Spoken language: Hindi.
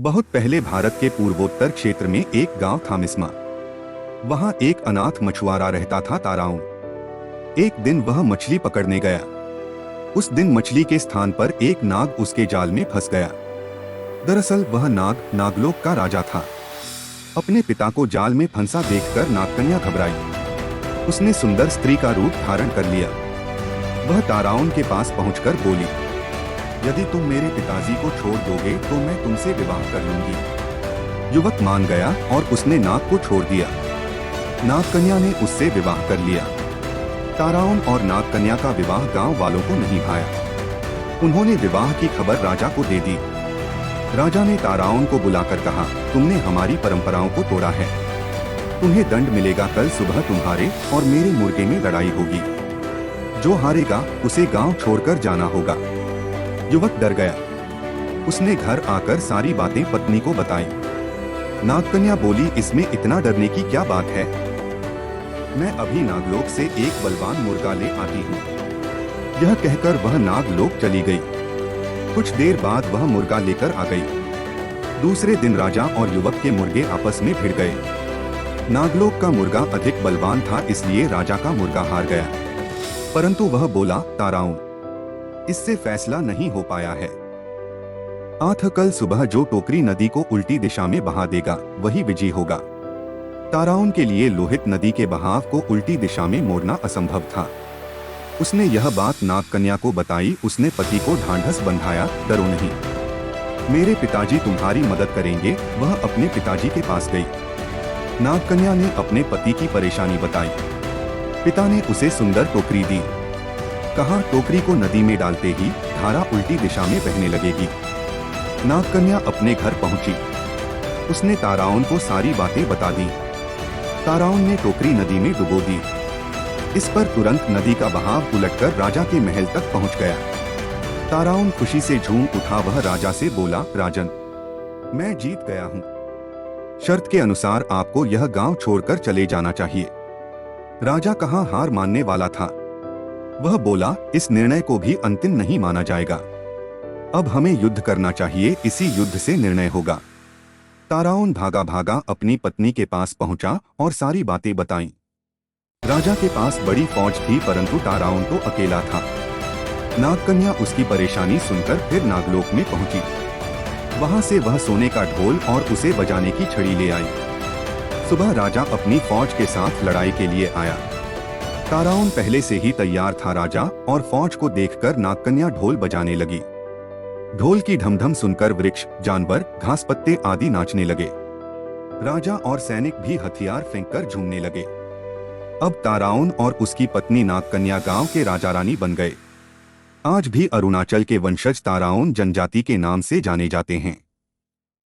बहुत पहले भारत के पूर्वोत्तर क्षेत्र में एक गांव था मिस्मा। वहां एक अनाथ मछुआरा रहता था ताराउन। एक दिन वह मछली पकड़ने गया। उस दिन मछली के स्थान पर एक नाग उसके जाल में फंस गया। दरअसल वह नाग नागलोक का राजा था। अपने पिता को जाल में फंसा देखकर नागकन्या घबराई। उसने सुंदर स्त्री का रूप धारण कर लिया। वह ताराउन के पास पहुंचकर बोली, यदि तुम मेरे पिताजी को छोड़ दोगे तो मैं तुमसे विवाह कर लूंगी। युवक मान गया और उसने नाग को छोड़ दिया। नागकन्या ने उससे विवाह कर लिया। ताराउन और नागकन्या का विवाह गांव वालों को नहीं भाया। उन्होंने विवाह की खबर राजा को दे दी। राजा ने ताराउन को बुलाकर कहा, तुमने हमारी परंपराओं को तोड़ा है। तुम्हें दंड मिलेगा। कल सुबह तुम्हारे और मेरे मुर्गे में लड़ाई होगी। जो हारेगा उसे गांव छोड़कर जाना होगा। युवक डर गया। उसने घर आकर सारी बातें पत्नी को बताई। नागकन्या बोली, इसमें इतना डरने की क्या बात है? मैं अभी नागलोक से एक बलवान मुर्गा ले आती हूँ। यह कहकर वह नागलोक चली गई। कुछ देर बाद वह मुर्गा लेकर आ गई। दूसरे दिन राजा और युवक के मुर्गे आपस में भिड़ गए। नागलोक का मुर्गा अधिक बलवान था, इसलिए राजा का मुर्गा हार गया। परंतु वह बोला, ताराउन, इससे फैसला नहीं हो पाया है। कल सुबह जो टोकरी नदी को उल्टी दिशा में बहा देगा वही विजयी होगा। ताराउन के लिए लोहित नदी के बहाव को उल्टी दिशा में मोड़ना असंभव था। उसने यह बात नागकन्या को बताई। उसने पति को ढांढस बंधाया, डरो नहीं, मेरे पिताजी तुम्हारी मदद करेंगे। वह अपने पिताजी के पास गई। नागकन्या ने अपने पति की परेशानी बताई। पिता ने उसे सुंदर टोकरी दी। कहा, टोकरी को नदी में डालते ही धारा उल्टी दिशा में बहने लगेगी। नागकन्या अपने घर पहुंची। उसने ताराउन को सारी बातें बता दी। ताराउन ने टोकरी नदी में डुबो दी। इस पर तुरंत नदी का बहाव उलटकर राजा के महल तक पहुंच गया। ताराउन खुशी से झूम उठा। वह राजा से बोला, राजन, मैं जीत गया हूं। शर्त के अनुसार आपको यह गांव छोड़कर चले जाना चाहिए। राजा कहाँ हार मानने वाला था। वह बोला, इस निर्णय को भी अंतिम नहीं माना जाएगा। अब हमें युद्ध करना चाहिए, इसी युद्ध से निर्णय होगा। ताराउन भागा भागा अपनी पत्नी के पास पहुंचा और सारी बातें बताईं। राजा के पास बड़ी फौज थी, परंतु ताराउन तो अकेला था। नागकन्या उसकी परेशानी सुनकर फिर नागलोक में पहुंची। वहां से वह सोने का ढोल और उसे बजाने की छड़ी ले आई। सुबह राजा अपनी फौज के साथ लड़ाई के लिए आया। ताराउन पहले से ही तैयार था। राजा और फौज को देखकर नागकन्या ढोल बजाने लगी। ढोल की ढमढम सुनकर वृक्ष, जानवर, घास पत्ते आदि नाचने लगे। राजा और सैनिक भी हथियार फेंककर झूमने लगे। अब ताराउन और उसकी पत्नी नागकन्या गांव के राजा रानी बन गए। आज भी अरुणाचल के वंशज ताराउन जनजाति के नाम से जाने जाते हैं।